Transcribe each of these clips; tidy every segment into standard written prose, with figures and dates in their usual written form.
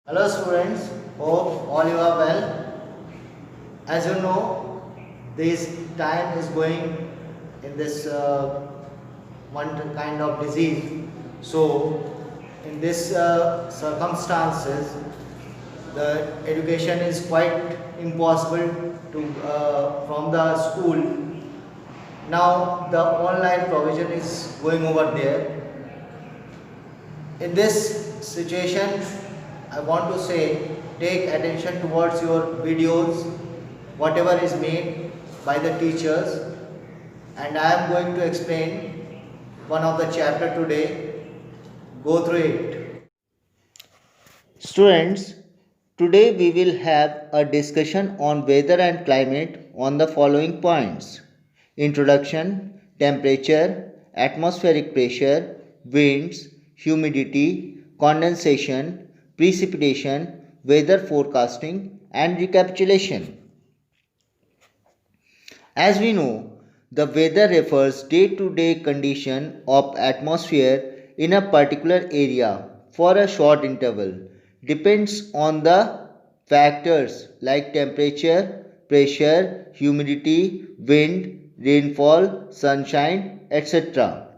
Hello students, hope all you are well. As you know, this time is going in this one kind of disease. So, in this circumstances, the education is quite impossible to from the school. Now, the online provision is going over there. In this situation, I want to say take attention towards your videos, whatever is made by the teachers, and I am going to explain one of the chapter today. Go through it. Students, today we will have a discussion on weather and climate on the following points: introduction, temperature, atmospheric pressure, winds, humidity, condensation, precipitation, weather forecasting, and recapitulation. As we know, the weather refers day-to-day condition of atmosphere in a particular area for a short interval. Depends on the factors like temperature, pressure, humidity, wind, rainfall, sunshine, etc.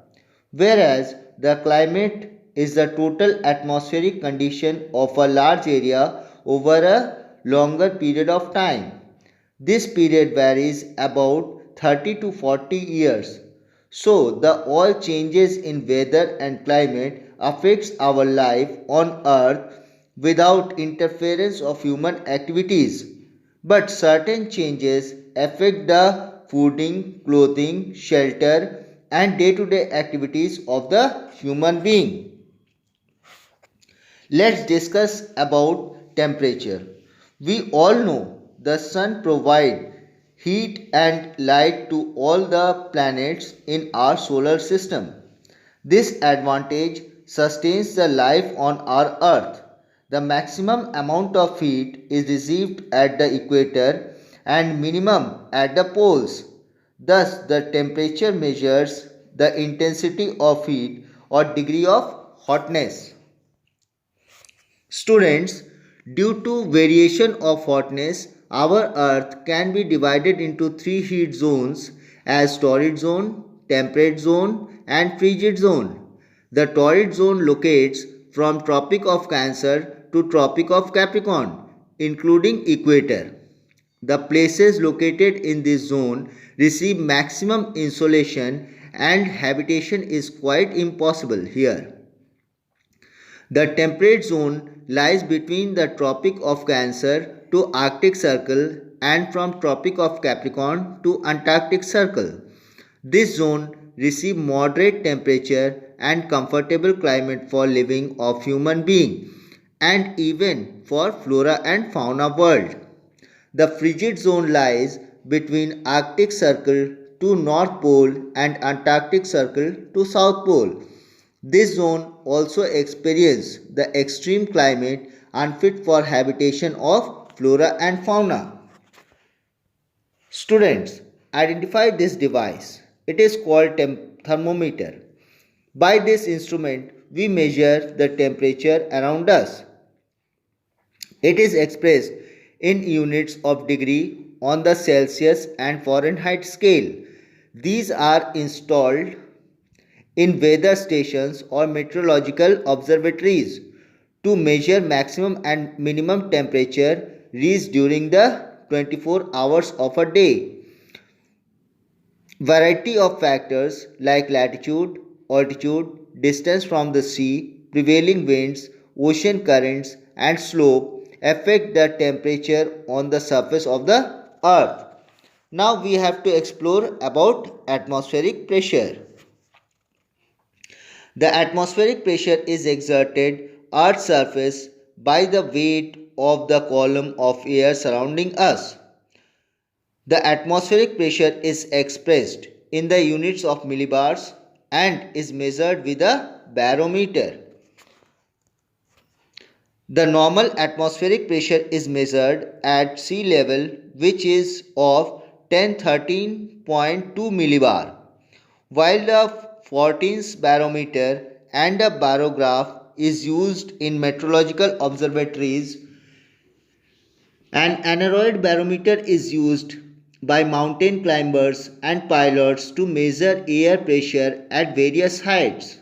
Whereas the climate is the total atmospheric condition of a large area over a longer period of time. This period varies about 30 to 40 years. So the all changes in weather and climate affects our life on earth without interference of human activities. But certain changes affect the fooding, clothing, shelter and day-to-day activities of the human being. Let's discuss about temperature. We all know the sun provides heat and light to all the planets in our solar system. This advantage sustains the life on our earth. The maximum amount of heat is received at the equator and minimum at the poles. Thus, the temperature measures the intensity of heat or degree of hotness. Students, due to variation of hotness, our earth can be divided into three heat zones as torrid zone, temperate zone and frigid zone. The torrid zone locates from Tropic of Cancer to Tropic of Capricorn, including equator. The places located in this zone receive maximum insolation and habitation is quite impossible here. The temperate zone lies between the Tropic of Cancer to Arctic Circle and from Tropic of Capricorn to Antarctic Circle. This zone receives moderate temperature and comfortable climate for living of human being and even for flora and fauna world. The frigid zone lies between Arctic Circle to North Pole and Antarctic Circle to South Pole. This zone also experiences the extreme climate unfit for habitation of flora and fauna. Students, identify this device. It is called thermometer. By this instrument, we measure the temperature around us. It is expressed in units of degree on the Celsius and Fahrenheit scale. These are installed in weather stations or meteorological observatories to measure maximum and minimum temperature reached during the 24 hours of a day. Variety of factors like latitude, altitude, distance from the sea, prevailing winds, ocean currents and slope affect the temperature on the surface of the earth. Now we have to explore about atmospheric pressure. The atmospheric pressure is exerted Earth's surface by the weight of the column of air surrounding us. The atmospheric pressure is expressed in the units of millibars and is measured with a barometer. The normal atmospheric pressure is measured at sea level, which is of 1013.2 millibar, while the 14th barometer and a barograph is used in meteorological observatories. An aneroid barometer is used by mountain climbers and pilots to measure air pressure at various heights.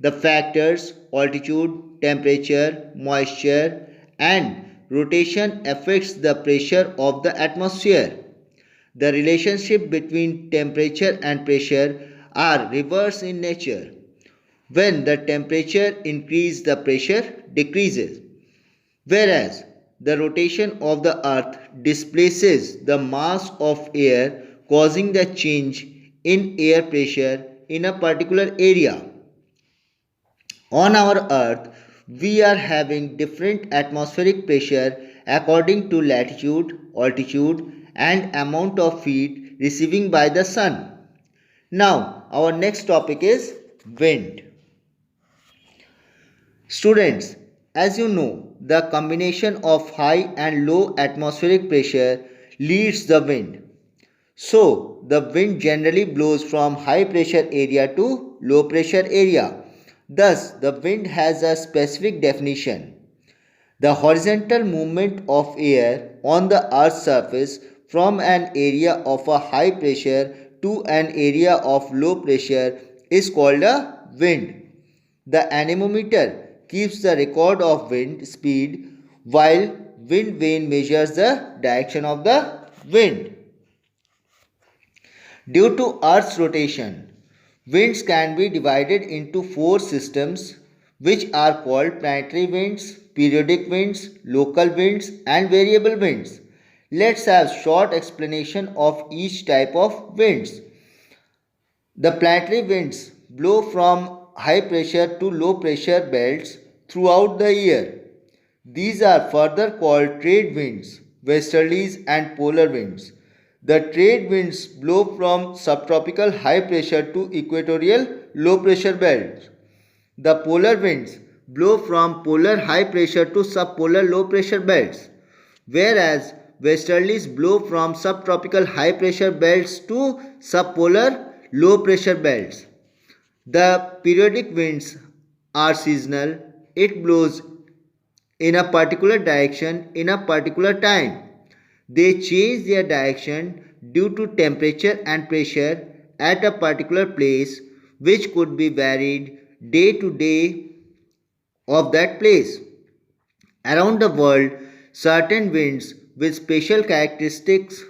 The factors altitude, temperature, moisture and rotation affects the pressure of the atmosphere. The relationship between temperature and pressure are reversed in nature. When the temperature increases, the pressure decreases. Whereas the rotation of the earth displaces the mass of air, causing the change in air pressure in a particular area. On our earth, we are having different atmospheric pressure according to latitude, altitude, and amount of heat receiving by the sun. Now, our next topic is wind. Students, as you know, the combination of high and low atmospheric pressure leads the wind. So, the wind generally blows from high pressure area to low pressure area. Thus, the wind has a specific definition. The horizontal movement of air on the earth's surface from an area of a high pressure to an area of low pressure is called a wind. The anemometer keeps the record of wind speed while wind vane measures the direction of the wind. Due to Earth's rotation, winds can be divided into four systems which are called planetary winds, periodic winds, local winds and variable winds. Let's have short explanation of each type of winds. The planetary winds blow from high pressure to low pressure belts throughout the year. These are further called trade winds, westerlies and polar winds. The trade winds blow from subtropical high pressure to equatorial low pressure belts. The polar winds blow from polar high pressure to subpolar low pressure belts, whereas westerlies blow from subtropical high pressure belts to subpolar low pressure belts. The periodic winds are seasonal. It blows in a particular direction in a particular time. They change their direction due to temperature and pressure at a particular place, which could be varied day to day of that place. Around the world, certain winds with special characteristics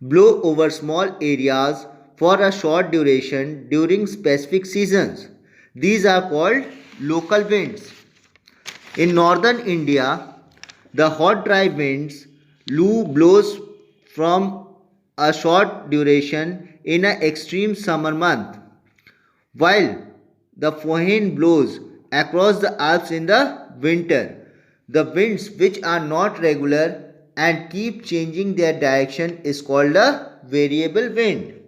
blow over small areas for a short duration during specific seasons. These are called local winds. In northern India, the hot dry winds Loo blows from a short duration in an extreme summer month, while the Fohane blows across the Alps in the winter. The winds which are not regular and keep changing their direction is called a variable wind.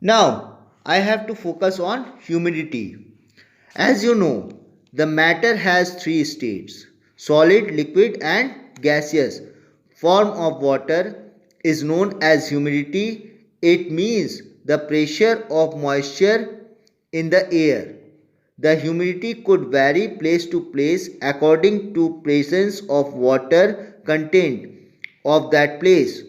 Now, I have to focus on humidity. As you know, the matter has three states: solid, liquid and gaseous. Form of water is known as humidity. It means the pressure of moisture in the air. The humidity could vary place to place according to presence of water content of that place.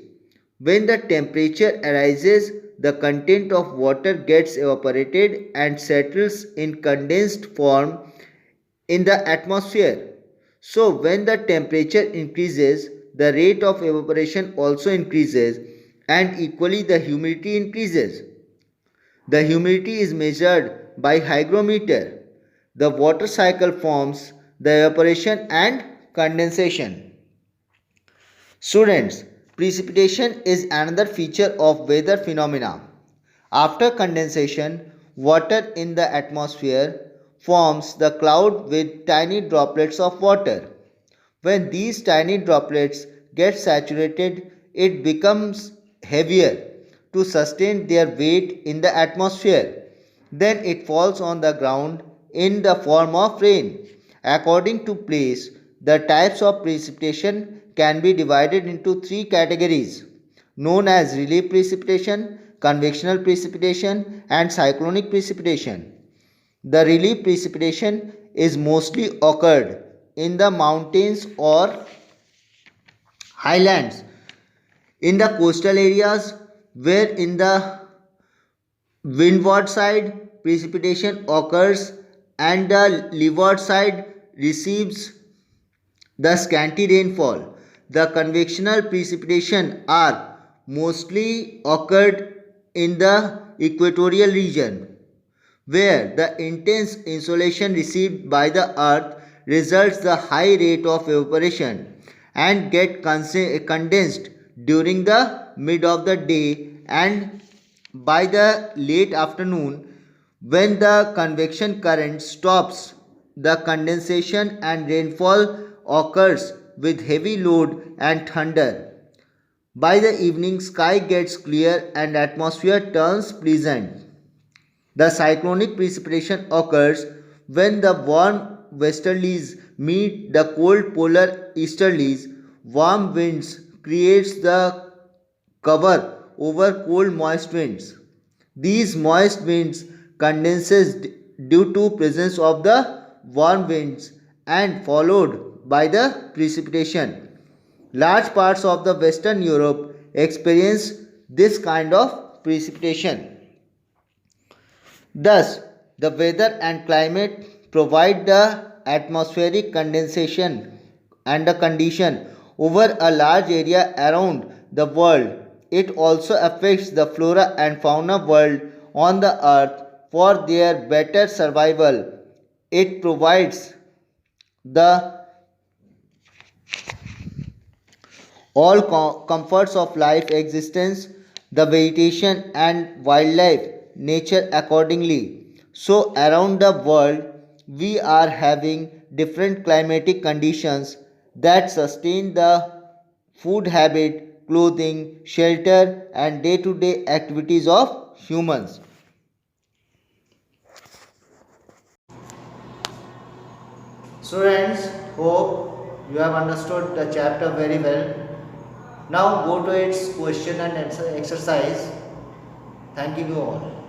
When the temperature arises, the content of water gets evaporated and settles in condensed form in the atmosphere. So, when the temperature increases, the rate of evaporation also increases and equally the humidity increases. The humidity is measured by hygrometer. The water cycle forms the evaporation and condensation. Students, precipitation is another feature of weather phenomena. After condensation, water in the atmosphere forms the cloud with tiny droplets of water. When these tiny droplets get saturated, it becomes heavier to sustain their weight in the atmosphere. Then it falls on the ground in the form of rain. According to place, the types of precipitation can be divided into three categories known as relief precipitation, convectional precipitation, and cyclonic precipitation. The relief precipitation is mostly occurred in the mountains or highlands. In the coastal areas, where in the windward side precipitation occurs and the leeward side receives the scanty rainfall, the convectional precipitation are mostly occurred in the equatorial region, where the intense insolation received by the earth results the high rate of evaporation and get condensed during the mid of the day and by the late afternoon. When the convection current stops, the condensation and rainfall occurs with heavy load and thunder. By the evening, sky gets clear and atmosphere turns pleasant. The cyclonic precipitation occurs when the warm westerlies meet the cold polar easterlies. Warm winds creates the cover over cold moist winds. These moist winds condenses due to presence of the warm winds and followed by the precipitation. Large parts of the Western Europe experience this kind of precipitation. Thus, the weather and climate provide the atmospheric condensation and the condition over a large area around the world. It also affects the flora and fauna world on the earth for their better survival. It provides the all comforts of life existence, the vegetation and wildlife nature accordingly. So around the world we are having different climatic conditions that sustain the food habit, clothing, shelter and day to day activities of humans. Students, hope you have understood the chapter very well. Now go to its question and answer exercise. Thank you all.